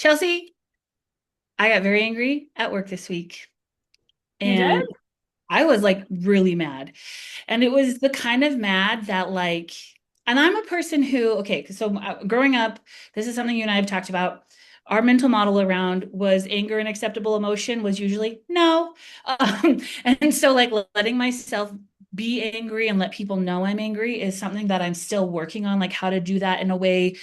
Chelsea, I got very angry at work this week You did? and I was like really mad. And it was the kind of mad that and I'm a person who, okay, so growing up, this is something you and I have talked about. Our mental model around was anger an acceptable emotion was usually no. And so like letting myself be angry and let people know I'm angry is something that I'm still working on, like how to do that in a way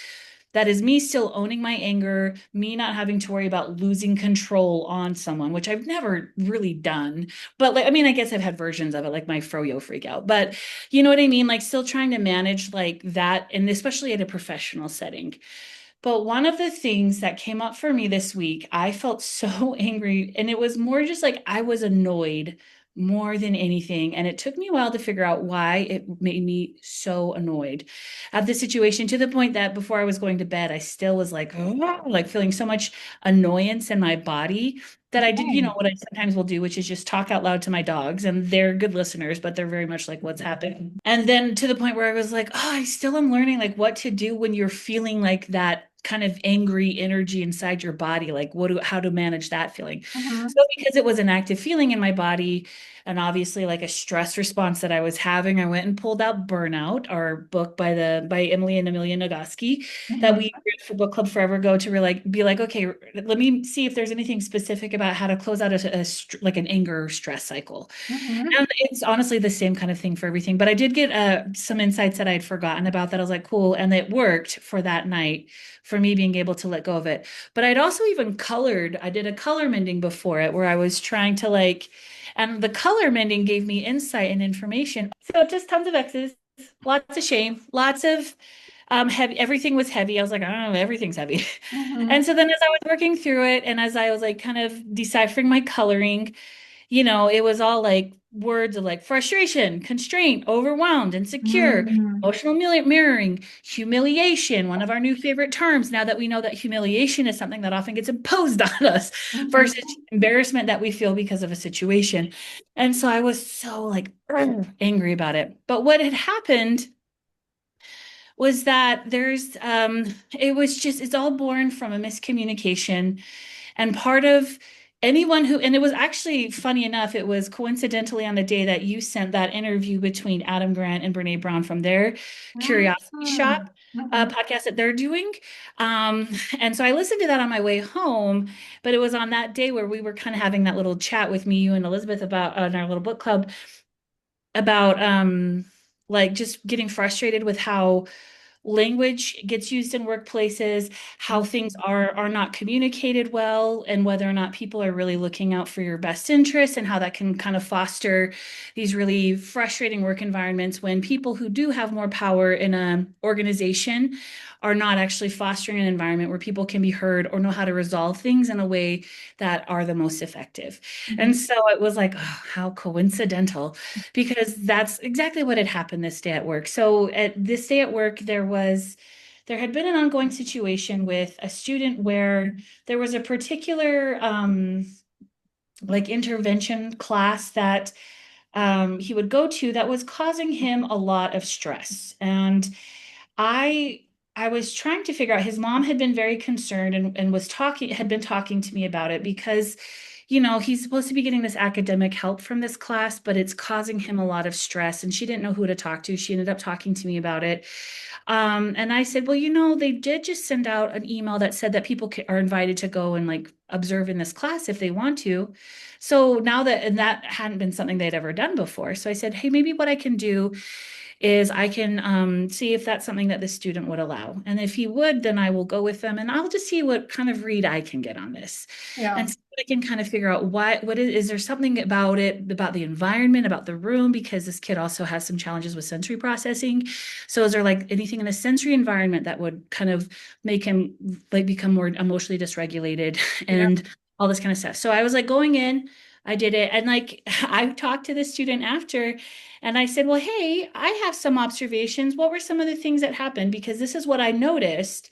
that is me still owning my anger, me not having to worry about losing control on someone, which I've never really done. But like, I mean, I guess I've had versions of it, like my froyo freak out. But you know what I mean? Like, still trying to manage like that, and especially at a professional setting. But one of the things that came up for me this week, I felt so angry, and it was more just like I was annoyed more than anything. And it took me a while to figure out why it made me so annoyed at the situation to the point that before I was going to bed, I still was like, "Oh," like feeling so much annoyance in my body that I did, Dang. what I sometimes will do, which is just talk out loud to my dogs. And they're good listeners, but they're very much like, what's happening? And then to the point where I was like, oh, I still am learning like what to do when you're feeling like that kind of angry energy inside your body, like how to manage that feeling. Mhm. So because it was an active feeling in my body and obviously like a stress response that I was having, I went and pulled out Burnout, our book by Emily and Amelia Nagoski that Mhm. we read for Book Club Forever Go to like be like, okay, let me see if there's anything specific about how to close out like an anger stress cycle. Mhm. And it's honestly the same kind of thing for everything. But I did get some insights that I'd forgotten about that I was like, cool. And it worked for that night for me being able to let go of it. But I'd also even I did a color mending before it where I was trying to and the color mending gave me insight and information. So just tons of X's, lots of shame, lots of heavy. Everything was heavy. I was like, I don't know, everything's heavy. Mhm. And so then as I was working through it and as I was like kind of deciphering my coloring, it was all like words of like frustration, constraint, overwhelmed, insecure, Mhm. emotional mirroring, humiliation, one of our new favorite terms now that we know that humiliation is something that often gets imposed on us Mhm. versus embarrassment that we feel because of a situation. And so I was so like angry about it. But what had happened was that it was just, it's all born from a miscommunication and part of and it was actually funny enough, it was coincidentally on the day that you sent that interview between Adam Grant and Brene Brown from their Curiosity Shop Mhm. Mhm. podcast that they're doing. Um, and so I listened to that on my way home, but it was on that day where we were kind of having that little chat with me, you and Elizabeth about in our little book club about like just getting frustrated with how language gets used in workplaces, how things are not communicated well, and whether or not people are really looking out for your best interests, and how that can kind of foster these really frustrating work environments when people who do have more power in an organization are not actually fostering an environment where people can be heard or know how to resolve things in a way that are the most effective. And Mhm. so it was like, oh, how coincidental because that's exactly what had happened this day at work. So at this day at work, there had been an ongoing situation with a student where there was a particular like intervention class that he would go to that was causing him a lot of stress. And I I was trying to figure out his mom had been very concerned and had been talking to me about it because he's supposed to be getting this academic help from this class, but it's causing him a lot of stress and she didn't know who to talk to. She ended up talking to me about it. And I said, well, they did just send out an email that said that people are invited to go and like observe in this class if they want to. So now and that hadn't been something they'd ever done before. So I said, hey, maybe what I can do is I can see if that's something that the student would allow. And if he would, then I will go with them and I'll just see what kind of read I can get on this. Yeah. And so I can kind of figure out is there something about it, about the environment, about the room, because this kid also has some challenges with sensory processing. So is there like anything in the sensory environment that would kind of make him like become more emotionally dysregulated Yeah. and all this kind of stuff. So I was like going in, I did it. And like I talked to the student after and I said, well, hey, I have some observations. What were some of the things that happened? Because this is what I noticed.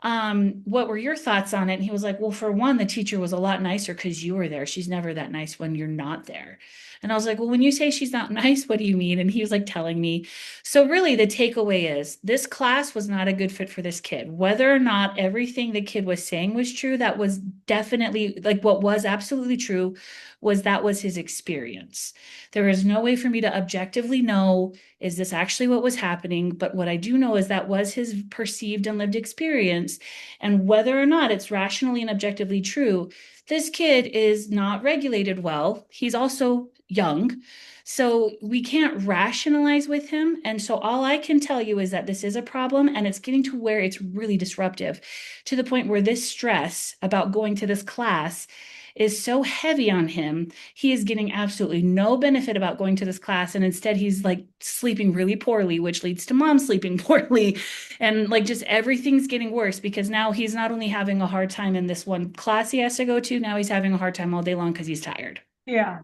What were your thoughts on it? And he was like, well, for one, the teacher was a lot nicer because you were there. She's never that nice when you're not there. And I was like, well, when you say she's not nice, what do you mean? And he was like telling me. So really the takeaway is this class was not a good fit for this kid. Whether or not everything the kid was saying was true, that was definitely like what was absolutely true was that was his experience. There is no way for me to objectively know, is this actually what was happening? But what I do know is that was his perceived and lived experience. And whether or not it's rationally and objectively true, this kid is not regulated well. He's also young. So we can't rationalize with him. And so all I can tell you is that this is a problem and it's getting to where it's really disruptive to the point where this stress about going to this class is so heavy on him. He is getting absolutely no benefit about going to this class. And instead, he's like sleeping really poorly, which leads to mom sleeping poorly. And like just everything's getting worse because now he's not only having a hard time in this one class he has to go to, now he's having a hard time all day long because he's tired. Yeah.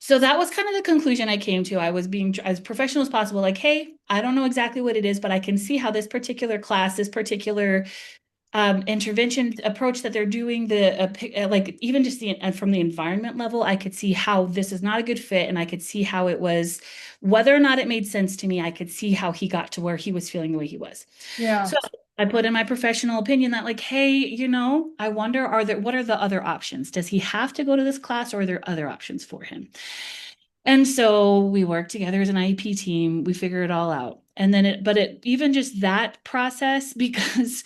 So that was kind of the conclusion I came to. I was being as professional as possible, like, hey, I don't know exactly what it is, but I can see how this particular class, this particular intervention approach that they're doing, the like even just the from the environment level, I could see how this is not a good fit, and I could see how it was, whether or not it made sense to me, I could see how he got to where he was feeling the way he was. Yeah. So I put in my professional opinion that like, hey, I wonder, what are the other options? Does he have to go to this class, or are there other options for him? And so we worked together as an IEP team. We figured it all out. And then even just that process, because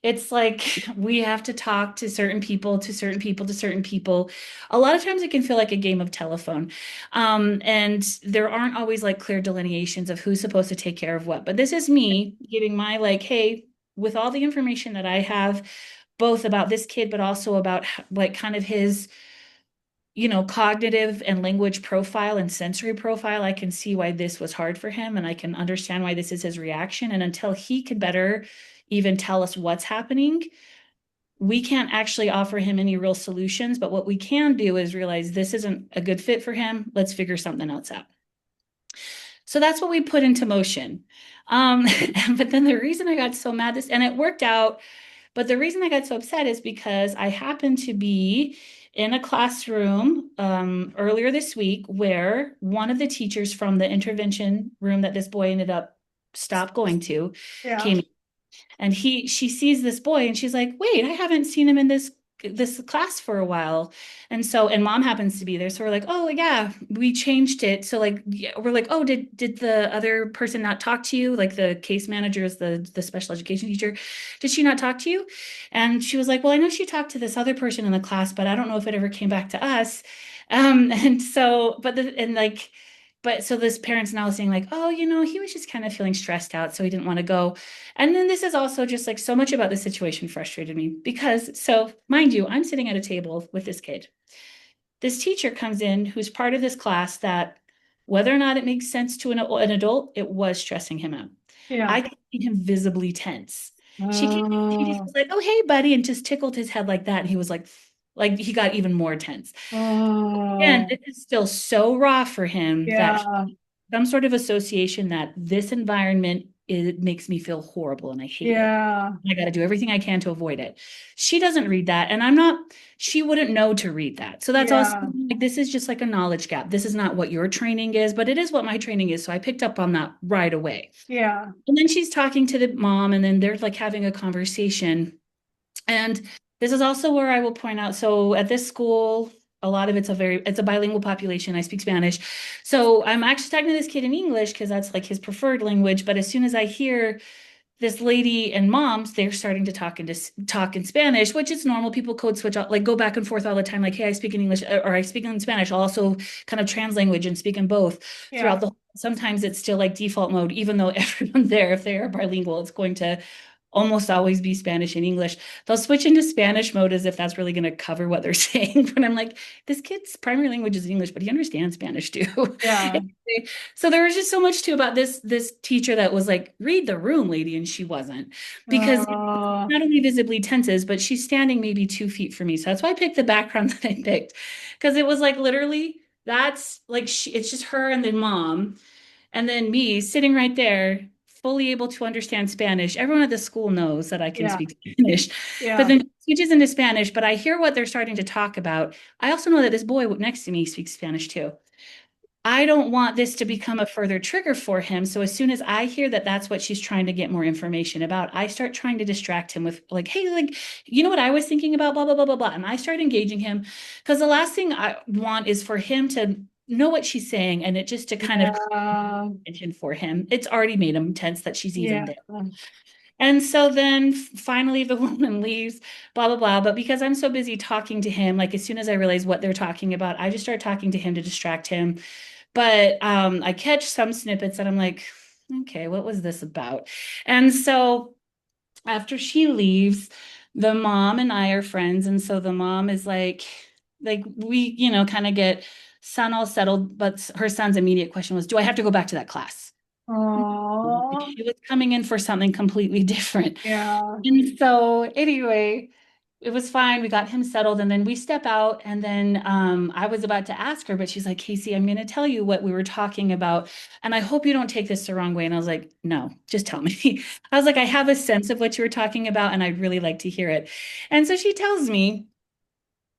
it's like we have to talk to certain people, to certain people, to certain people. A lot of times it can feel like a game of telephone. And there aren't always like clear delineations of who's supposed to take care of what. But this is me giving my like, hey, with all the information that I have, both about this kid, but also about like kind of his cognitive and language profile and sensory profile, I can see why this was hard for him and I can understand why this is his reaction. And until he can better even tell us what's happening, we can't actually offer him any real solutions. But what we can do is realize this isn't a good fit for him. Let's figure something else out. So that's what we put into motion. Um, but then the reason I got so mad and it worked out, but the reason I got so upset is because I happened to be in a classroom earlier this week where one of the teachers from the intervention room that this boy ended up stopped going to Yeah. came, and she sees this boy and she's like, wait, I haven't seen him in this class for a while. And mom happens to be there. So we're like, oh yeah, we changed it. So like yeah, we're like, oh, did the other person not talk to you? Like the case manager is the special education teacher. Did she not talk to you? And she was like, well, I know she talked to this other person in the class, but I don't know if it ever came back to us. And so, but so this parent's now saying like, oh, he was just kind of feeling stressed out, so he didn't want to go. And then this is also just like so much about the situation frustrated me because, so mind you, I'm sitting at a table with this kid. This teacher comes in who's part of this class that, whether or not it makes sense to an adult, it was stressing him out. Yeah. I could see him visibly tense. She came in, she just Oh. was like, oh, hey, buddy, and just tickled his head like that. And he was like he got even more tense. Again, Oh. this is still so raw for him that Yeah. some sort of association that this environment it makes me feel horrible and I hate it. Yeah. I got to do everything I can to avoid it. She doesn't read that, and she wouldn't know to read that. So that's also Yeah. like, this is just like a knowledge gap. This is not what your training is, but it is what my training is. So I picked up on that right away. Yeah. And then she's talking to the mom, and then they're like having a conversation. And this is also where I will point out, so at this school, a lot of it's a bilingual population. I speak Spanish. So I'm actually talking to this kid in English because that's like his preferred language. But as soon as I hear this lady and moms, they're starting to talk in Spanish, which is normal. People code switch out, like go back and forth all the time. Like, hey, I speak in English or I speak in Spanish. I'll also kind of translanguage and speak in both Yeah. throughout the. Sometimes it's still like default mode, even though everyone there, if they are bilingual, it's going to almost always be Spanish and English. They'll switch into Spanish mode as if that's really going to cover what they're saying. But I'm like, this kid's primary language is English, but he understands Spanish too. Yeah. So there was just so much too about this teacher that was like, read the room, lady, and she wasn't, because Uh, not only visibly tenses, but she's standing maybe 2 feet from me. So that's why I picked the background that I picked, because it was like literally that's like it's just her and then mom, and then me sitting right there fully able to understand Spanish. Everyone at the school knows that I can Yeah. speak Spanish, but Yeah. then she teaches into Spanish, but I hear what they're starting to talk about. I also know that this boy next to me speaks Spanish too. I don't want this to become a further trigger for him. So as soon as I hear that that's what she's trying to get more information about, I start trying to distract him with like, hey, like, you know what I was thinking about, blah, blah, blah, blah, blah. And I start engaging him because the last thing I want is for him to know what she's saying and it just to kind of Yeah. attention for him. It's already made him tense that she's even Yeah. there. And so then finally the woman leaves, blah, blah, blah. But because I'm so busy talking to him, like as soon as I realize what they're talking about, I just start talking to him to distract him. But I catch some snippets and I'm like, okay, what was this about? And so after she leaves, the mom and I are friends. And so the mom is like we, kind of get son all settled, but her son's immediate question was, do I have to go back to that class? Oh, She was coming in for something completely different. yeah. And so anyway, it was fine. We got him settled and then we step out and then I was about to ask her, but she's like, Casey, I'm going to tell you what we were talking about. And I hope you don't take this the wrong way. And I was like, no, just tell me. I was like, I have a sense of what you were talking about and I'd really like to hear it. And so she tells me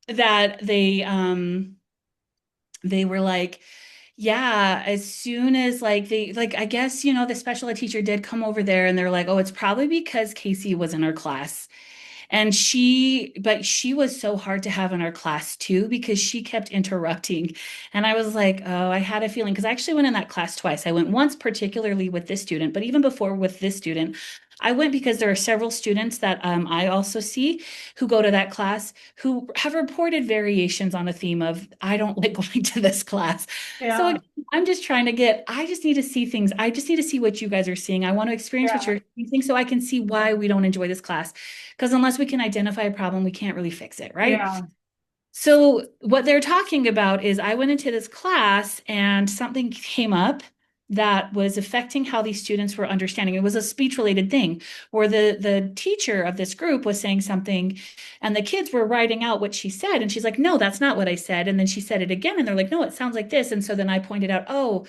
that they were like, yeah, as soon as like they like I guess the special ed teacher did come over there and they're like, oh, it's probably because Casey was in our class. But she was so hard to have in our class too because she kept interrupting. And I was like, oh, I had a feeling because I actually went in that class twice. I went once, particularly with this student, but even before with this student, I went because there are several students that I also see who go to that class who have reported variations on a theme of, I don't like going to this class. So Yeah. again, I just need to see things. I just need to see what you guys are seeing. I want to experience what Yeah. you're seeing so I can see why we don't enjoy this class. Because unless we can identify a problem, we can't really fix it, right? Yeah. So, what they're talking about is I went into this class and something came up that was affecting how these students were understanding. It was a speech related thing where the teacher of this group was saying something and the kids were writing out what she said. And she's like, no, that's not what I said. And then she said it again. And they're like, no, it sounds like this. And so then I pointed out, oh,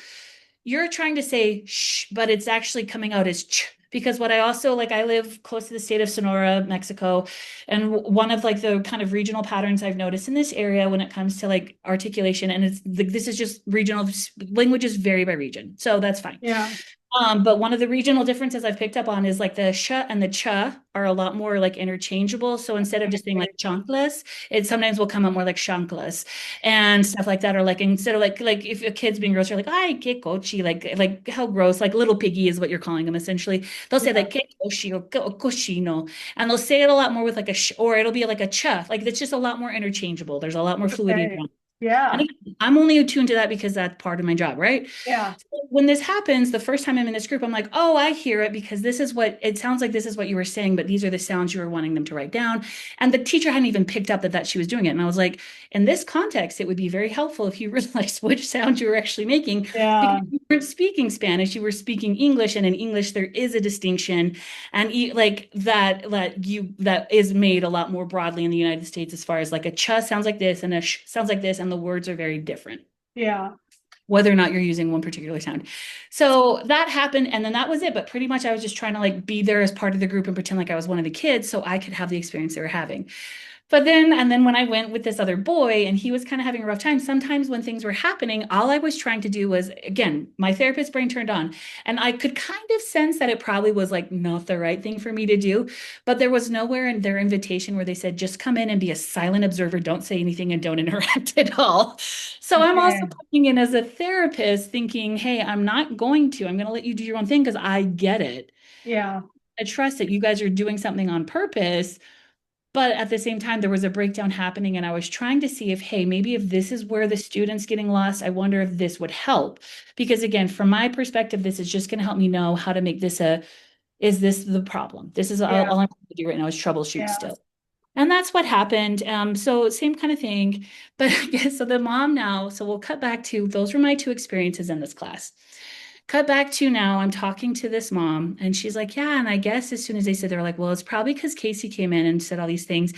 you're trying to say shh, but it's actually coming out as ch. Because what I also like, I live close to the state of Sonora, Mexico, and one of like the kind of regional patterns I've noticed in this area when it comes to like articulation, and it's like this is just regional languages vary by region, so that's fine. Yeah. But one of the regional differences I've picked up on is like the sh and the cha are a lot more like interchangeable. So instead of just saying like Okay. chanclas, it sometimes will come up more like chanclas and stuff like that. Or like instead of like if a kid's being gross, you're like, ay, que cochi, like how gross, like little piggy is what you're calling them essentially. They'll say Yeah. like que cochi or cochino, and they'll say it a lot more with like a sh, or it'll be like a cha. Like it's just a lot more interchangeable. There's a lot more fluidity Okay. around. And Yeah. again, I'm only attuned to that because that's part of my job, right? Yeah. When this happens, the first time I'm in this group, I'm like, oh, I hear it because this is what it sounds like. This is what you were saying, but these are the sounds you were wanting them to write down. And the teacher hadn't even picked up that she was doing it. And I was like, in this context, it would be very helpful if you realized which sounds you were actually making because Yeah. you weren't speaking Spanish, you were speaking English, and in English there is a distinction, and like that is made a lot more broadly in the United States as far as like a ch sounds like this and a sh sounds like this, and the words are very different Yeah. whether or not you're using one particular sound. So that happened, and then that was it. But pretty much I was just trying to like be there as part of the group and pretend like I was one of the kids so I could have the experience they were having. And then when I went with this other boy and he was kind of having a rough time, sometimes when things were happening, all I was trying to do was, again, my therapist brain turned on. And I could kind of sense that it probably was like not the right thing for me to do. But there was nowhere in their invitation where they said, just come in and be a silent observer, don't say anything and don't interact at all. So I'm also Okay. coming in as a therapist thinking, hey, I'm going to let you do your own thing because I get it. Yeah. I trust that you guys are doing something on purpose. But at the same time, there was a breakdown happening, and I was trying to see if, hey, maybe if this is where the student's getting lost, I wonder if this would help. Because again, from my perspective, this is just going to help me know how to make is this the problem? This is Yeah. all I'm going to do right now is troubleshoot Yeah. still. And that's what happened. So same kind of thing. But I guess so the mom now, so we'll cut back to those were my two experiences in this class. Cut back to now, I'm talking to this mom, and she's like, yeah. And I guess as soon as they said, they're like, well, it's probably because Casey came in and said all these things.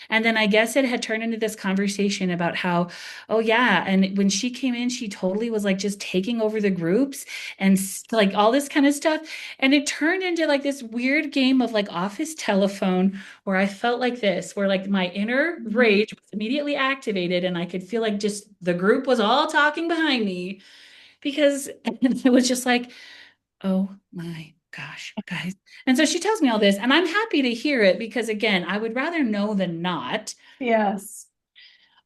And then I guess it had turned into this conversation about how, oh, yeah. And when she came in, she totally was like just taking over the groups and like all this kind of stuff. And it turned into like this weird game of like office telephone where I felt like this, where like my inner Mhm. rage was immediately activated, and I could feel like just the group was all talking behind me because it was just like, oh my gosh, guys. And so she tells me all this, and I'm happy to hear it because, again, I would rather know than not. Yes.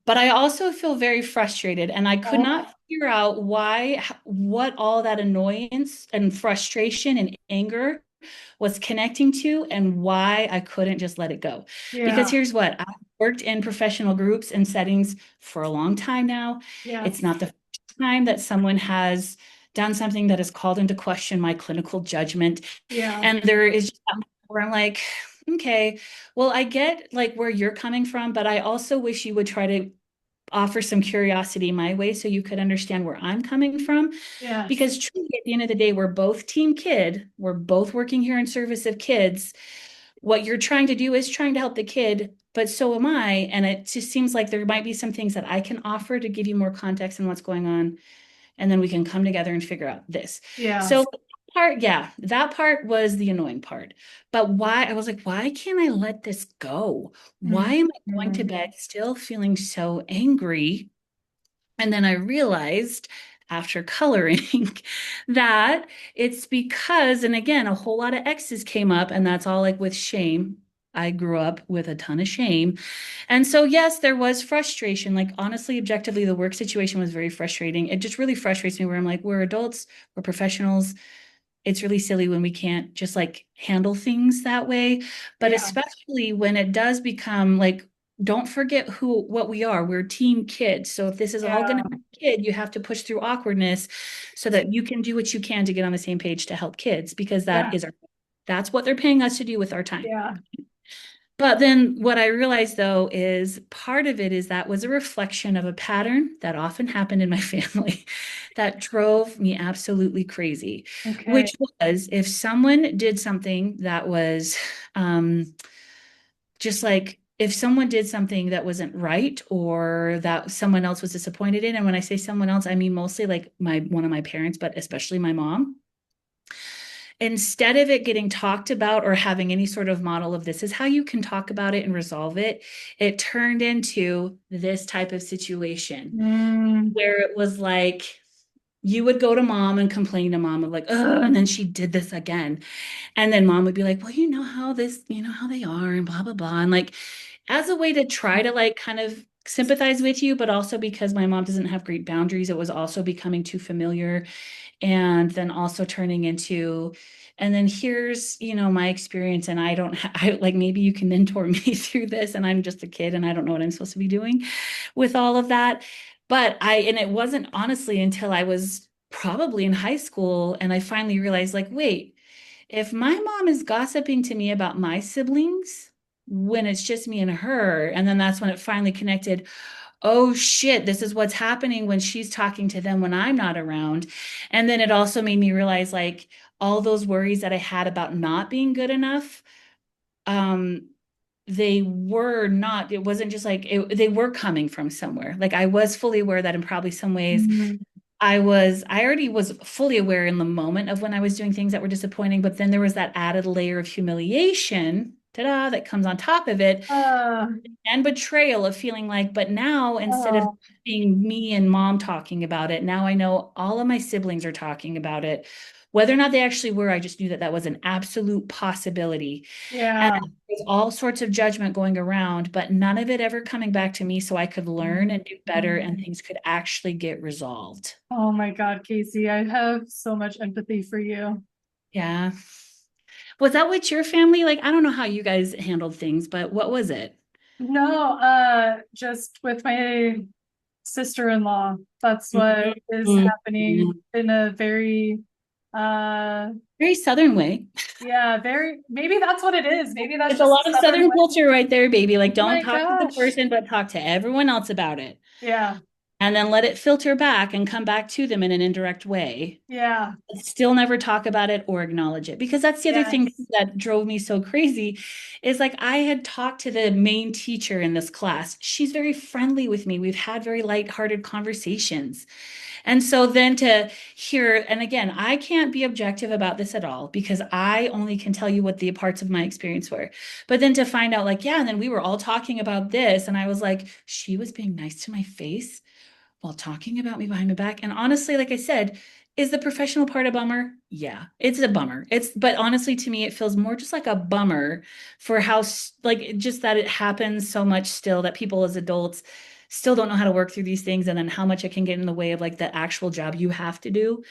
But I also feel very frustrated, and I could Oh, not figure out why, what all that annoyance and frustration and anger was connecting to, and why I couldn't just let it go. Because yeah. here's what I've worked in professional groups and settings for a long time now. It's Yes. not the first time that someone has done something that has called into question my clinical judgment. Yeah. And there is just that moment where I'm like, okay, well, I get like where you're coming from, but I also wish you would try to offer some curiosity my way so you could understand where I'm coming from. Yes. Because truly, at the end of the day, we're both team kid. We're both working here in service of kids. What you're trying to do is trying to help the kid, but so am I. And it just seems like there might be some things that I can offer to give you more context in what's going on. And then we can come together and figure out this. Yeah. So part, yeah, that part was the annoying part. But why, I was like, why can't I let this go? Why am I going to Mhm. bed still feeling so angry? And then I realized after coloring that it's because, and again, a whole lot of X's came up, and that's all like with shame. I grew up with a ton of shame. And so, yes, there was frustration. Like, honestly, objectively, the work situation was very frustrating. It just really frustrates me where I'm like, we're adults, we're professionals, it's really silly when we can't just like handle things that way. But Yeah. especially when it does become like, don't forget what we are. We're team kids. So if this is all going Yeah. to be a kid, you have to push through awkwardness so that you can do what you can to get on the same page to help kids because Yeah. that's what they're paying us to do with our time. Yeah. But then what I realized though is part of it is that was a reflection of a pattern that often happened in my family that drove me absolutely crazy, Okay. which was if someone did something that was um, just like if someone did something that wasn't right or that someone else was disappointed in, and when I say someone else, I mean mostly like my one of my parents, but especially my mom, instead of it getting talked about or having any sort of model of this is how you can talk about it and resolve it, it turned into this type of situation Mm. where it was like you would go to mom and complain to mom of like, oh, and then she did this again. And then mom would be like, well, you know how this, you know how they are and blah, blah, blah. And like, as a way to try to like kind of sympathize with you, but also because my mom doesn't have great boundaries, it was also becoming too familiar and then also turning into and then here's my experience and I don't I like maybe you can mentor me through this and I'm just a kid and I don't know what I'm supposed to be doing with all of that, but and it wasn't honestly until I was probably in high school and I finally realized like wait, if my mom is gossiping to me about my siblings when it's just me and her, and then that's when it finally connected, oh shit, this is what's happening when she's talking to them when I'm not around. And then it also made me realize like all those worries that I had about not being good enough, um, they were not, it wasn't just like they were coming from somewhere. Like I was fully aware that in probably some ways Mm. I already was fully aware in the moment of when I was doing things that were disappointing, but then there was that added layer of humiliation, ta-da, that comes on top of it Uh, and betrayal of feeling like, but now instead of oh, being me and mom talking about it, now I know all of my siblings are talking about it. Whether or not they actually were, I just knew that that was an absolute possibility. And yeah. there's all sorts of judgment going around, but none of it ever coming back to me so I could learn and do better and Mhm. things could actually get resolved. Oh my God, Casey, I have so much empathy for you. Yeah. Was that with your family? Like, I don't know how you guys handled things, but what was it? No, just with my sister-in-law. That's what is Mhm. Yeah. happening in a very, uh, Very Southern way. yeah, very, maybe that's what it is. Maybe that's It's a just lot a of Southern Southern way. culture right there, baby. Like, Oh don't my talk to the gosh. person, but talk to everyone else about it. Yeah. and then let it filter back and come back to them in an indirect way. Yeah. Still never talk about it or acknowledge it. Because that's the other thing Yes. that drove me so crazy is like I had talked to the main teacher in this class. She's very friendly with me. We've had very lighthearted conversations. And so then to hear, and again, I can't be objective about this at all because I only can tell you what the parts of my experience were. But then to find out, like, yeah, and then we were all talking about this, and I was like, she was being nice to my face while talking about me behind my back. And honestly, like I said, is the professional part a bummer? Yeah, it's a bummer. But honestly, to me, it feels more just like a bummer for how, like, just that it happens so much still that people as adults still don't know how to work through these things and then how much it can get in the way of like the actual job you have to do.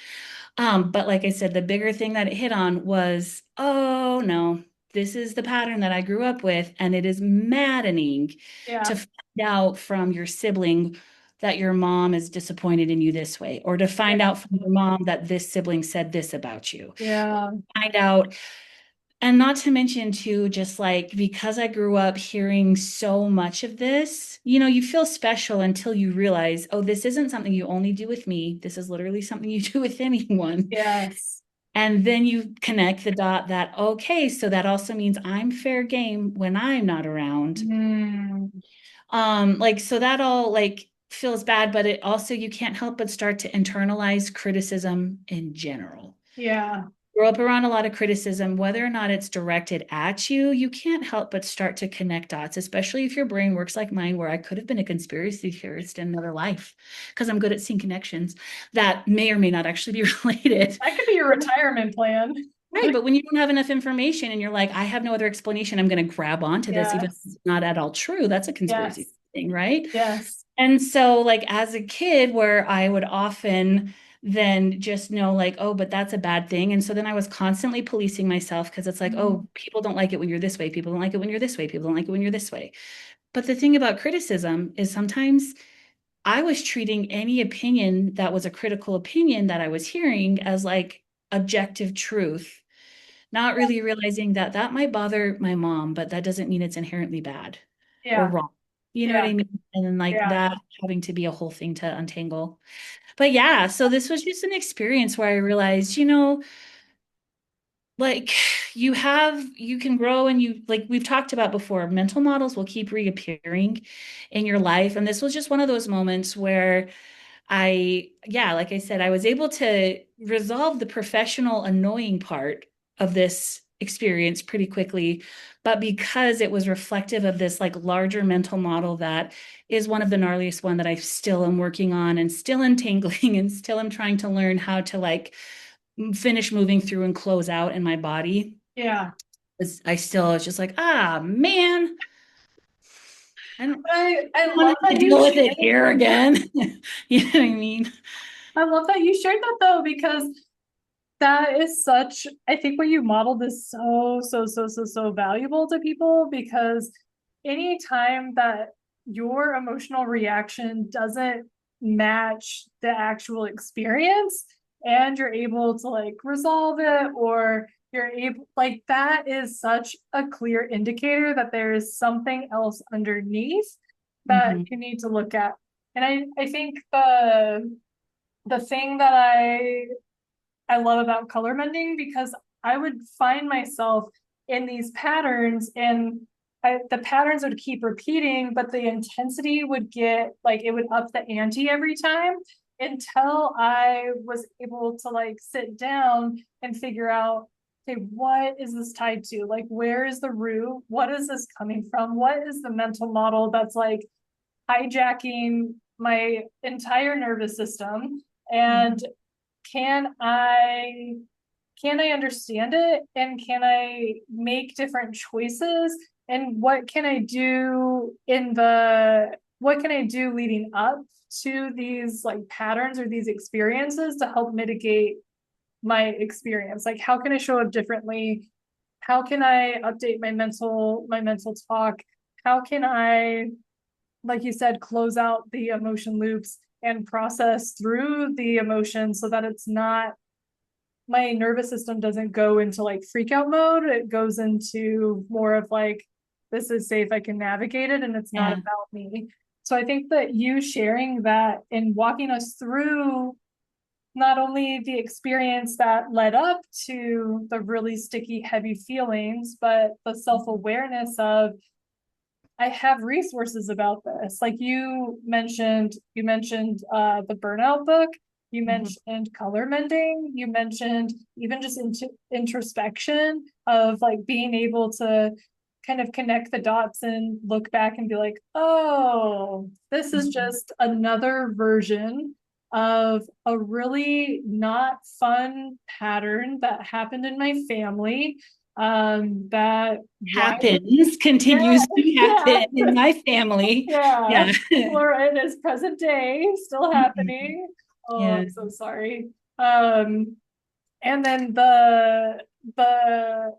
But like I said, the bigger thing that it hit on was, oh no, this is the pattern that I grew up with, and it is maddening Yeah. to find out from your sibling that your mom is disappointed in you this way, or to Yeah. find out from your mom that this sibling said this about you. Yeah. Find out, and not to mention too, just like because I grew up hearing so much of this, you feel special until you realize, oh, this isn't something you only do with me. This is literally something you do with anyone. Yes. And then you connect the dot that, okay, so that also means I'm fair game when I'm not around. Mm. Like, so that all like feels bad, but it also, you can't help but start to internalize criticism in general. Yeah. Grow up around a lot of criticism, whether or not it's directed at you, you can't help but start to connect dots, especially if your brain works like mine, where I could have been a conspiracy theorist in another life because I'm good at seeing connections that may or may not actually be related. That could be your retirement plan. Right, but when you don't have enough information and you're like, I have no other explanation, I'm going to grab onto this, even if Yes. it's not at all true, that's a conspiracy Yes. thing, right? Yes. And so, like, as a kid, where I would often then just know, like, oh, but that's a bad thing. And so then I was constantly policing myself because it's like, Mm. oh, people don't like it when you're this way. People don't like it when you're this way. People don't like it when you're this way. But the thing about criticism is sometimes I was treating any opinion that was a critical opinion that I was hearing as like objective truth, not really realizing that that might bother my mom, but that doesn't mean it's inherently bad or Yeah. wrong. You know what Yeah. I mean? And then like Yeah. that having to be a whole thing to untangle. But yeah, so this was just an experience where I realized, like you can grow and you like we've talked about before, mental models will keep reappearing in your life. And this was just one of those moments where yeah, like I said, I was able to resolve the professional annoying part of this experience pretty quickly. But because it was reflective of this like larger mental model that is one of the gnarliest one that I still am working on and still entangling and still am trying to learn how to like finish moving through and close out in my body. Yeah. I still was just like, ah, man, I don't I want love to that you deal with it shared. here again. You know what I mean? I love that you shared that though, because that is such, I think what you modeled is so valuable to people because anytime that your emotional reaction doesn't match the actual experience and you're able to like resolve it or you're able like that is such a clear indicator that there is something else underneath that Mm-hmm. you need to look at. And I think the thing that I love about color mending because I would find myself in these patterns and the patterns would keep repeating, but the intensity would get like it would up the ante every time until I was able to like sit down and figure out, okay, what is this tied to? Like, where is the root? What is this coming from? What is the mental model that's like hijacking my entire nervous system? Mm-hmm. And can I can I understand it and can I make different choices and what can I do leading up to these like patterns or these experiences to help mitigate my experience, like how can I show up differently, how can I update my mental talk, how can I, like you said, close out the emotion loops and process through the emotion so that it's not my nervous system doesn't go into like freak out mode. It goes into more of like, this is safe, I can navigate it, and it's not Yeah. about me. So I think that you sharing that and walking us through not only the experience that led up to the really sticky, heavy feelings, but the self-awareness of I have resources about this. Like you mentioned the burnout book, you Mhm. mentioned color mending, you mentioned even just introspection of like being able to kind of connect the dots and look back and be like, oh, this is Mhm. just another version of a really not fun pattern that happened in my family. That why Happens, yeah, continues to yeah, happen in my family. yeah. Yeah. Or it is present day, still Mhm. happening. Oh, Yeah. I'm so sorry. Um, and then the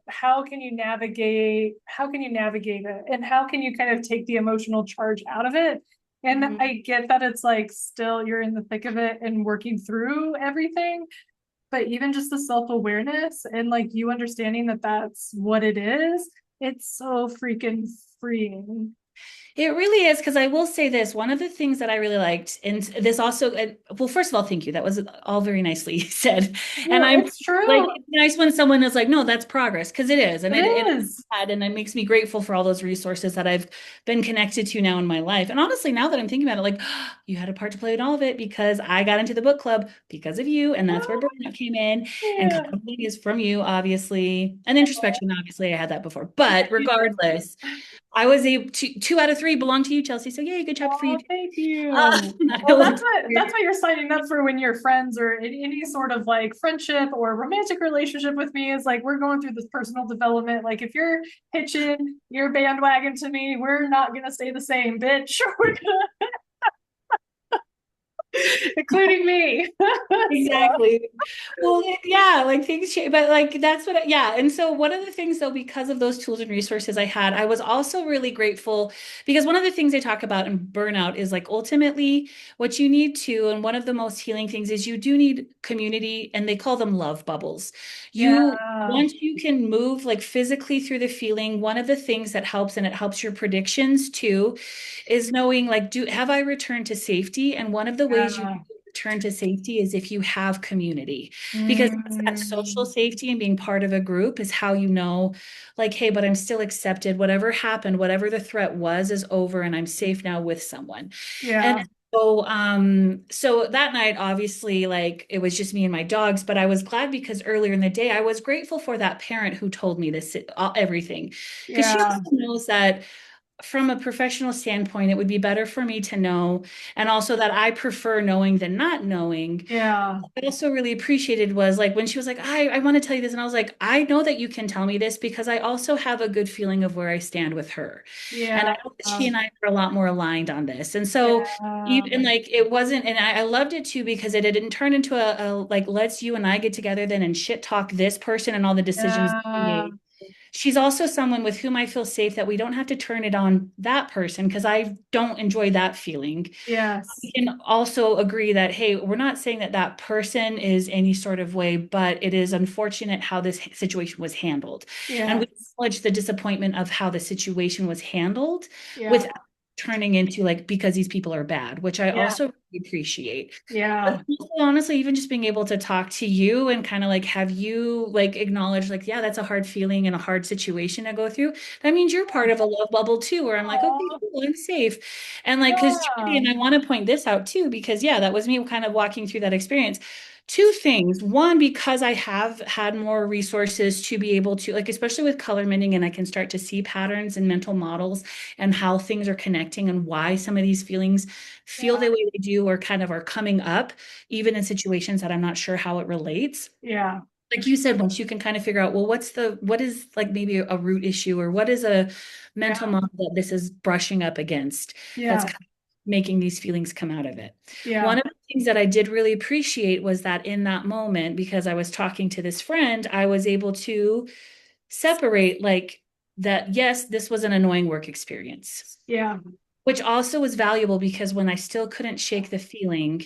how can you navigate it and how can you kind of take the emotional charge out of it? And Mhm. I get that it's like still you're in the thick of it and working through everything, but even just the self-awareness and like you understanding that that's what it is, it's so freaking freeing. It really is because I will say this. One of the things that I really liked, and this also, well, first of all, thank you. That was all very nicely said. And Well, I'm it's like, true. it's nice when someone is like, no, that's progress because it is. And It it is. and it makes me grateful for all those resources that I've been connected to now in my life. And honestly, now that I'm thinking about it, like, you had a part to play in all of it because I got into the book club because of you. And that's where burnout came in. And Yeah. coding is from you, obviously. And introspection, obviously, I had that before. But You did. regardless, I was able to, 2 out of 3 belong to you, Chelsea. So yay, good chapter for you Oh, too. thank you. I Well, love to that's hear. what you're signing up for when you're friends or in any sort of like friendship or romantic relationship with me is like we're going through this personal development. Like if you're hitching your bandwagon to me, we're not gonna stay the same, bitch. We're gonna, including me. So Exactly. Well, yeah, like things change, but like that's what, yeah. And so one of the things though, because of those tools and resources I had, I was also really grateful because one of the things I talk about in burnout is like ultimately what you need to, and one of the most healing things is you do need community, and they call them love bubbles. You, yeah. once you can move like physically through the feeling, one of the things that helps, and it helps your predictions too, is knowing like, have I returned to safety? And one of the ways you Yeah. return to safety is if you have community, because it's that social Mm, safety and being part of a group is how you know, like, hey, but I'm still accepted. Whatever happened, whatever the threat was, is over, and I'm safe now with someone. And yeah. so that night, obviously, like it was just me and my dogs, but I was glad because earlier in the day, I was grateful for that parent who told me this, everything, because she Yeah. also knows that from a professional standpoint, it would be better for me to know, and also that I prefer knowing than not knowing. Yeah. I also really appreciated was like when she was like, I want to tell you this. And I was like, I know that you can tell me this because I also have a good feeling of where I stand with her. And I Yeah. know that she and I are a lot more aligned on this. And so Yeah. even like it wasn't, and I loved it too because it didn't turn into a like, let's you and I get together then and shit talk this person and all the decisions they Yeah. made. She's also someone with whom I feel safe that we don't have to turn it on that person because I don't enjoy that feeling. We Yes. can also agree that, hey, we're not saying that that person is any sort of way, but it is unfortunate how this situation was handled. And we Yes. acknowledge the disappointment of how the situation was handled Yeah. without turning into like, because these people are bad, which I Yeah. also really appreciate. But Yeah. also, honestly, even just being able to talk to you and kind of like have you like acknowledge, like, yeah, that's a hard feeling and a hard situation to go through. That means you're part of a love bubble too, where I'm like, okay, Aw. cool, I'm safe. And like, because truly, Yeah. and I want to point this out too, because yeah, that was me kind of walking through that experience. Two things. One, because I have had more resources to be able to, like, especially with color mending, and I can start to see patterns and mental models and how things are connecting and why some of these feelings feel Yeah. the way they do or kind of are coming up, even in situations that I'm not sure how it relates. Yeah. Like you said, once you can kind of figure out, well, what is like maybe a root issue or what is a mental Yeah. model that this is brushing up against that's Yeah. kind of making these feelings come out of it. Yeah. One of the things that I did really appreciate was that in that moment, because I was talking to this friend, I was able to separate like that, yes, this was an annoying work experience, Yeah. which also was valuable because when I still couldn't shake the feeling,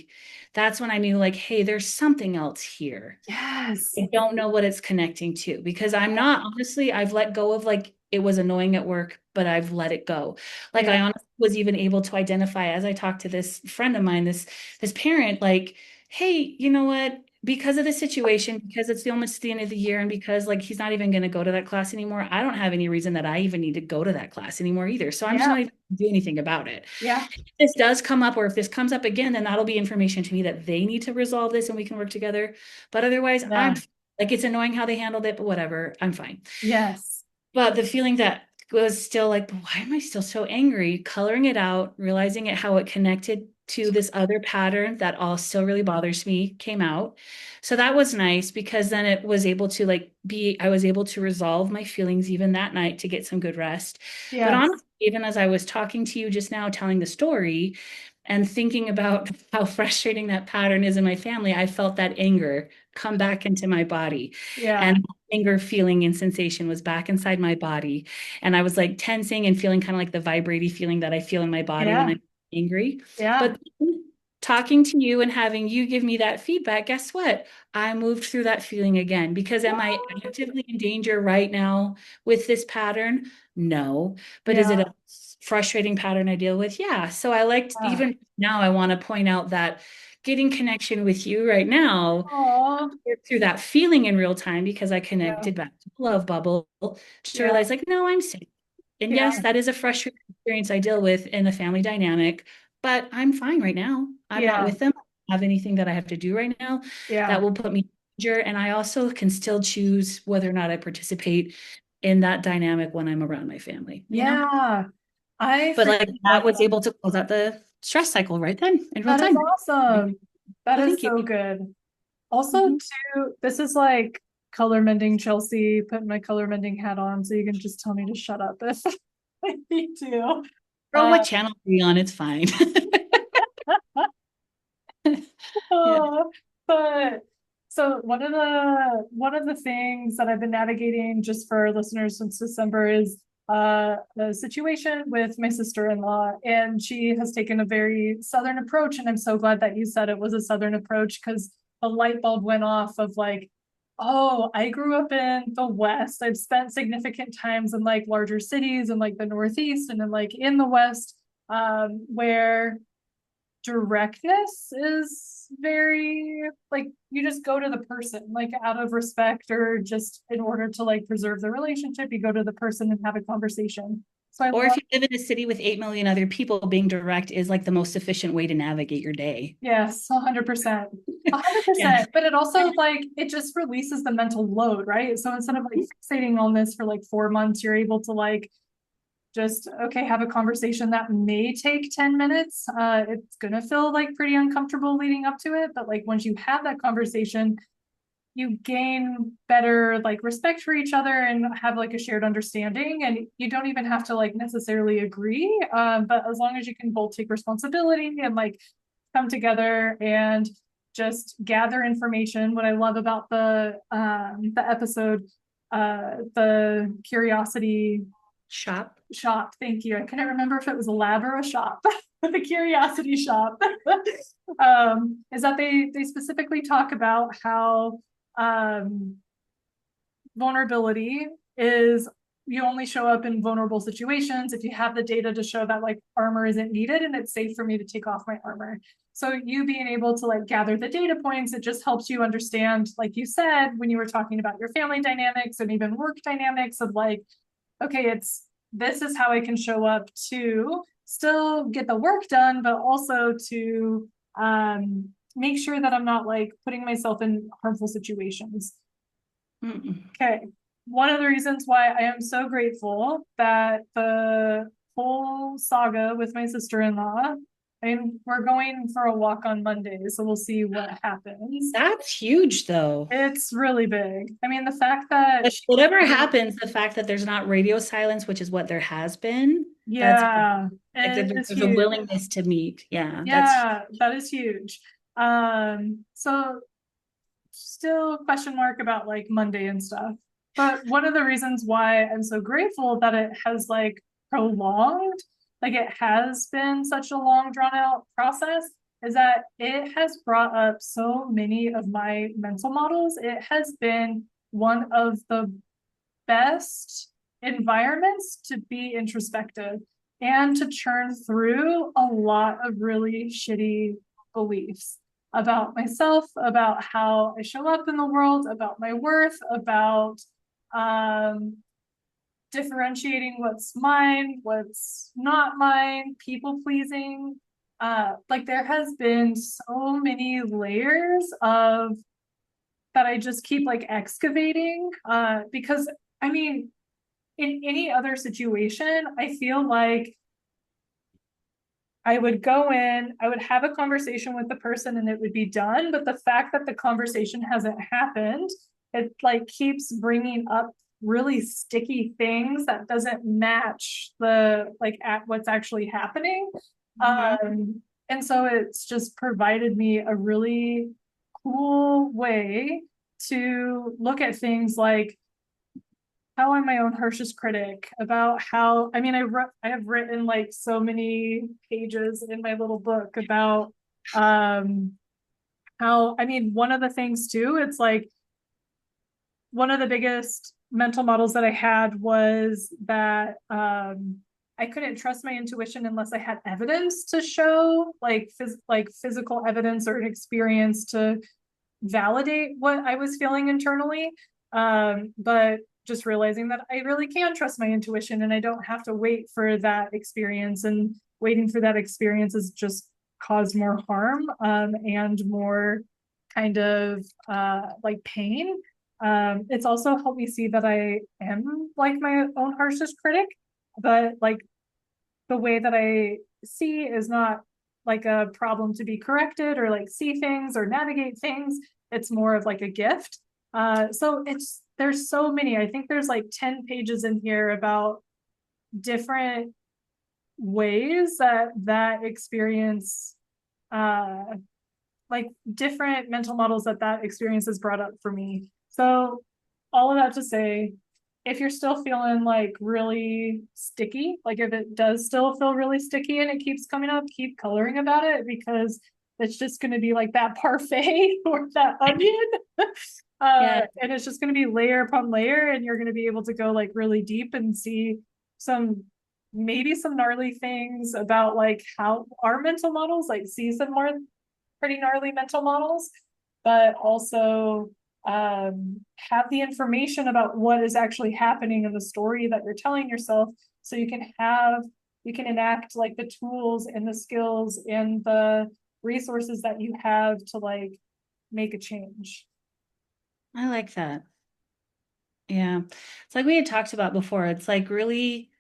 that's when I knew, like, hey, there's something else here. Yes. I don't know what it's connecting to because I'm not, honestly, I've let go of like, it was annoying at work, but I've let it go. Like, Yeah. I honestly was even able to identify as I talked to this friend of mine, this parent, like, hey, you know what? Because of the situation, because it's almost the end of the year, and because like he's not even going to go to that class anymore, I don't have any reason that I even need to go to that class anymore either. So I'm just Yeah. not even gonna do anything about it. Yeah. If this does come up, or if this comes up again, then that'll be information to me that they need to resolve this and we can work together. But otherwise, Yeah. like, it's annoying how they handled it, but whatever, I'm fine. Yes. But the feeling that was still like, but why am I still so angry? Coloring it out, realizing it, how it connected to this other pattern that all still really bothers me came out. So that was nice because then it was able to like I was able to resolve my feelings even that night to get some good rest. But Yes. honestly, even as I was talking to you just now, telling the story and thinking about how frustrating that pattern is in my family, I felt that anger come back into my body. Yeah. And anger feeling and sensation was back inside my body. And I was like tensing and feeling kind of like the vibrating feeling that I feel in my body when Yeah. I'm angry. Yeah. But talking to you and having you give me that feedback, guess what? I moved through that feeling again because am I actively in danger right now with this pattern? No. But is it Yeah. a frustrating pattern I deal with? Yeah. So I liked, Yeah. even now, I want to point out that getting connection with you right now Oh. through that feeling in real time because I Yeah. connected back to the love bubble to Yeah. realize like, no, I'm safe. And yes, Yeah. that is a frustrating experience I deal with in a family dynamic, but I'm fine right now. I'm not Yeah. with them. I don't have anything that I have to do right now Yeah. that will put me in danger. And I also can still choose whether or not I participate in that dynamic when I'm around my family, you know? Yeah. I But like freaking that love was that. able to close out the stress cycle right then in real That is time. awesome. That So is thank you. so good. Also, Mhm. too, this is like color mending Chelsea, putting my color mending hat on, so you can just tell me to shut up if I need to. Girl, what channel are we on? It's fine. Yeah. Oh, but so one of the things that I've been navigating just for listeners since December is a situation with my sister-in-law, and she has taken a very southern approach, and I'm so glad that you said it was a southern approach because a light bulb went off of like, oh, I grew up in the West. I've spent significant times in like larger cities and like the Northeast and then like in the West, where directness is very like you just go to the person like out of respect or just in order to like preserve the relationship you go to the person and have a conversation, so I Or if love. you live in a city with 8 million other people, being direct is like the most efficient way to navigate your day. Yes, 100%. Yeah. 100%, but it also like it just releases the mental load, right? So instead of like fixating on this for like 4 months, you're able to like just okay have a conversation that may take 10 minutes. It's gonna feel like pretty uncomfortable leading up to it, but like once you have that conversation you gain better like respect for each other and have like a shared understanding, and you don't even have to like necessarily agree, but as long as you can both take responsibility and like come together and just gather information. What I love about the episode, the curiosity Shop. shop. Thank you. I couldn't remember if it was a lab or a shop. The curiosity shop is that they specifically talk about how um, vulnerability is you only show up in vulnerable situations if you have the data to show that like armor isn't needed and it's safe for me to take off my armor. So you being able to like gather the data points, it just helps you understand, like you said, when you were talking about your family dynamics and even work dynamics of like, okay, it's this is how I can show up to still get the work done, but also to make sure that I'm not like putting myself in harmful situations. Mm-mm. Okay. One of the reasons why I am so grateful that the whole saga with my sister-in-law, and we're going for a walk on Monday, so we'll see what happens. That's huge, though. It's really big. I mean, the fact that But she, whatever happens, the fact that there's not radio silence, which is what there has been, that's yeah, like it is there's a huge. willingness to meet. Yeah, that's Yeah, that is huge. So still question mark about like Monday and stuff. But one of the reasons why I'm so grateful that it has like prolonged, like it has been such a long drawn out process, is that it has brought up so many of my mental models. It has been one of the best environments to be introspective. and to churn through a lot of really shitty beliefs about myself, about how I show up in the world, about my worth, about um, differentiating what's mine, what's not mine, people pleasing. Like there has been so many layers of that I just keep like excavating. Because I mean, in any other situation, I feel like I would go in, I would have a conversation with the person and it would be done. But the fact that the conversation hasn't happened, it like keeps bringing up really sticky things that doesn't match the like at what's actually happening. Mhm. And so it's just provided me a really cool way to look at things like how I'm my own harshest critic, about how I mean I have written like so many pages in my little book about um how I mean one of the things too, it's like one of the biggest mental models that I had was that I couldn't trust my intuition unless I had evidence to show, like physical evidence or an experience to validate what I was feeling internally. But just realizing that I really can trust my intuition and I don't have to wait for that experience. And waiting for that experience has just caused more harm, and more kind of like pain. It's also helped me see that I am like my own harshest critic, but like the way that I see is not like a problem to be corrected or like see things or navigate things. It's more of like a gift. So it's there's so many. I think there's like 10 pages in here about different ways that that experience, uh, like different mental models that that experience has brought up for me. So all of that to say, if you're still feeling like really sticky, like if it does still feel really sticky and it keeps coming up, keep coloring about it, because it's just going to be like that parfait or that onion. Yeah, And it's just going to be layer upon layer, and you're going to be able to go like really deep and see some maybe some gnarly things about like how our mental models, like see some more pretty gnarly mental models, but also have the information about what is actually happening in the story that you're telling yourself, so you can enact like the tools and the skills and the resources that you have to like make a change. I like that. Yeah. It's like we had talked about before. It's like really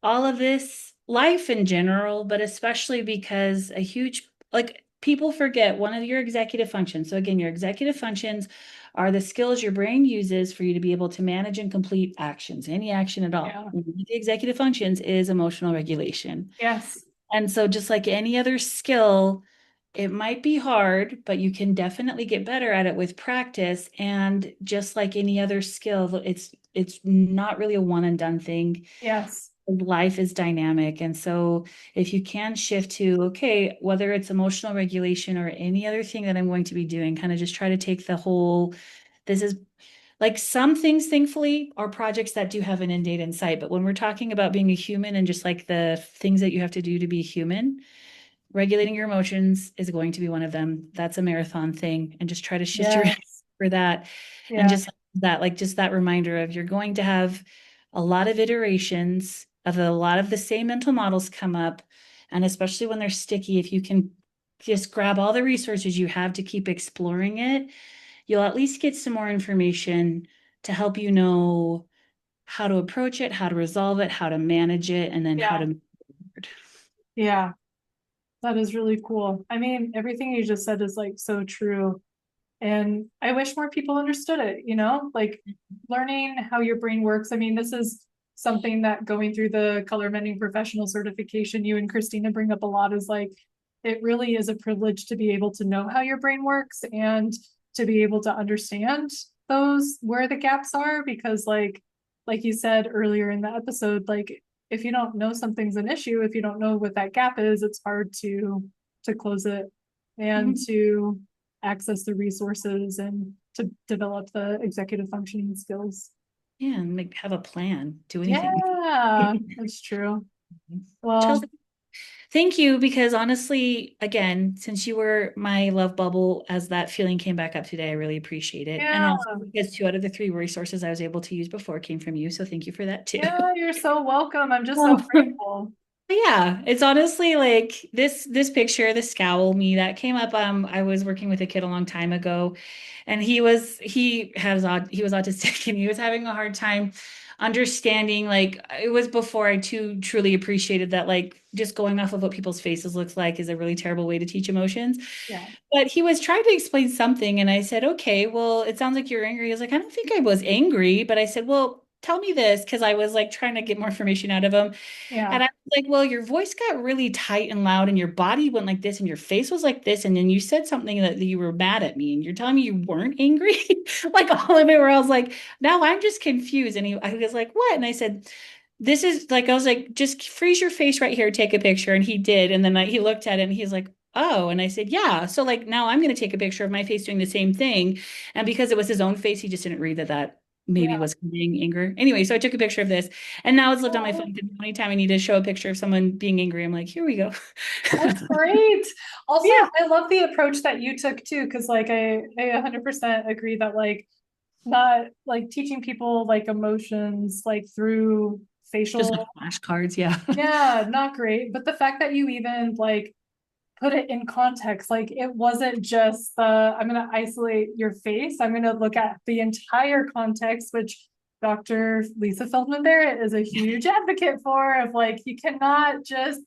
all of this life in general, but especially because a huge, like people forget one of your executive functions. So again, your executive functions are the skills your brain uses for you to be able to manage and complete actions, any action at all. Yeah. One of the executive functions is emotional regulation. Yes. And so just like any other skill, it might be hard, but you can definitely get better at it with practice. And just like any other skill, it's not really a one and done thing. Yes. Life is dynamic. And so if you can shift to, okay, whether it's emotional regulation or any other thing that I'm going to be doing, kind of just try to take the whole, this is like some things, thankfully, are projects that do have an end date in sight. But when we're talking about being a human and just like the things that you have to do to be human, regulating your emotions is going to be one of them. That's a marathon thing. And just try to shift your Yes. for that. And Yeah. just that, like just that reminder of you're going to have a lot of iterations of a lot of the same mental models come up. And especially when they're sticky, if you can just grab all the resources you have to keep exploring it, you'll at least get some more information to help you know how to approach it, how to resolve it, how to manage it, and then how Yeah. to move forward. Yeah. That is really cool. I mean, everything you just said is like so true. And I wish more people understood it, you know, like learning how your brain works. I mean, this is something that going through the color mending professional certification, you and Christina bring up a lot, is like, it really is a privilege to be able to know how your brain works and to be able to understand those where the gaps are. Because like you said earlier in the episode, like if you don't know something's an issue, if you don't know what that gap is, it's hard to close it and Mhm. to access the resources and to develop the executive functioning skills. Yeah, and have a plan, do anything. Yeah, that's true. Well, Chelsea, thank you, because honestly, again, since you were my love bubble as that feeling came back up today, I really appreciate it. And yeah, also because two out of the three resources I was able to use before came from you. So thank you for that too. yeah, you're so welcome. I'm just so Well, grateful. yeah, it's honestly like this picture, the scowl me that came up. I was working with a kid a long time ago, and he was autistic and he was having a hard time understanding, like it was before I too truly appreciated that, like just going off of what people's faces looks like is a really terrible way to teach emotions. Yeah, But he was trying to explain something, and I said, okay, well, it sounds like you're angry. He was like, I don't think I was angry, but I said, well, tell me this, because I was like trying to get more information out of him. yeah, And I was like, well, your voice got really tight and loud, and your body went like this, and your face was like this. And then you said something that you were mad at me, and you're telling me you weren't angry. Like all of it, where I was like, now I'm just confused. And I was like, what? And I said, this is like, I was like, just freeze your face right here, take a picture. And he did. And then he looked at it and he's like, oh. And I said, yeah. So like now I'm going to take a picture of my face doing the same thing. And because it was his own face, he just didn't read that maybe yeah. was conveying anger. Anyway, so I took a picture of this, and now it's lived on my Oh, phone. Anytime I need to show a picture of someone being angry, I'm like, here we go. that's great. Also, Yeah. I love the approach that you took too, because like I 100% agree that like not like teaching people like emotions like through Just with facial, flashcards. Yeah. yeah, not great. But the fact that you even like put it in context, like it wasn't just the I'm gonna isolate your face. I'm gonna look at the entire context, which Dr. Lisa Feldman Barrett is a huge advocate for, of like you cannot just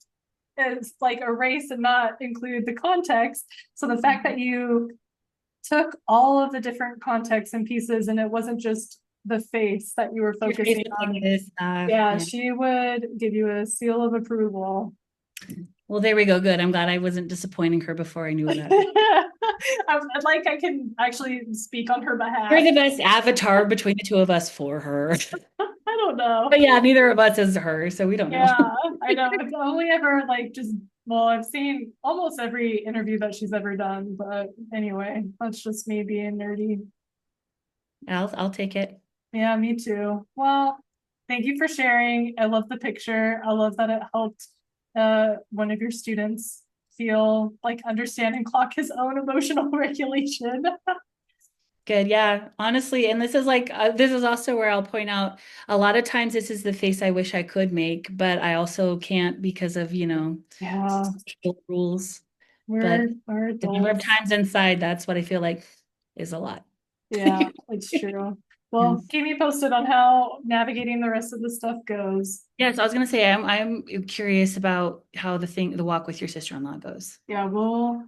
it's like erase and not include the context. So the fact that you took all of the different contexts and pieces and it wasn't just the face that you were Your face focusing looks like on, this. yeah, Yeah. she would give you a seal of approval. Well, there we go. Good. I'm glad I wasn't disappointing her before I knew that. I'm like I can actually speak on her You're behalf. the best avatar between the two of us for her. I don't know. But yeah, neither of us is her, so we don't know. Yeah, I know. I've only ever like just well, I've seen almost every interview that she's ever done, but anyway, that's just me being nerdy. I'll take it. Yeah, me too. Well, thank you for sharing. I love the picture. I love that it helped one of your students feel like understand and clock his own emotional regulation. Good. Yeah. Honestly, and this is like, this is also where I'll point out a lot of times this is the face I wish I could make, but I also can't because of, Yeah, social rules. But we're the number of adults. times inside, that's what I feel like is a lot. Yeah, it's true. Yeah. Well, keep me posted on how navigating the rest of the stuff goes. Yes, I was gonna say I'm curious about how the walk with your sister-in-law goes. Yeah, we'll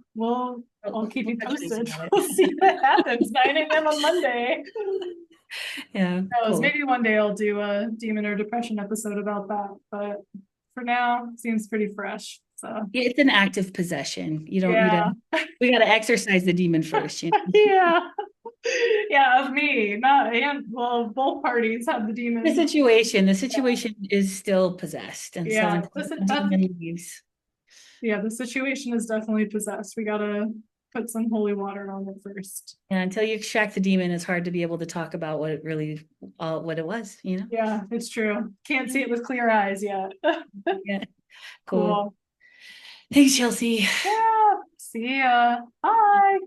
I'll keep We'll you touch base posted. about We'll it. see what happens. 9 a.m. on Monday. Yeah, Knows, cool. maybe one day I'll do a demon or depression episode about that, but for now, seems pretty fresh. So Yeah, it's an active possession. You don't need to. yeah, We got to exercise the demon first. yeah, yeah, of me, not and well, both parties have the demon. The Yeah, situation is still possessed, and so yeah. until Listen, the demon leaves, yeah, the situation is definitely possessed. We gotta put some holy water on it first. and until you extract the demon, it's hard to be able to talk about what it really, what it was. Yeah, it's true. Can't see it with clear eyes yet. Yeah, cool. Cool. Thanks, Chelsea. Yeah. See ya. Bye.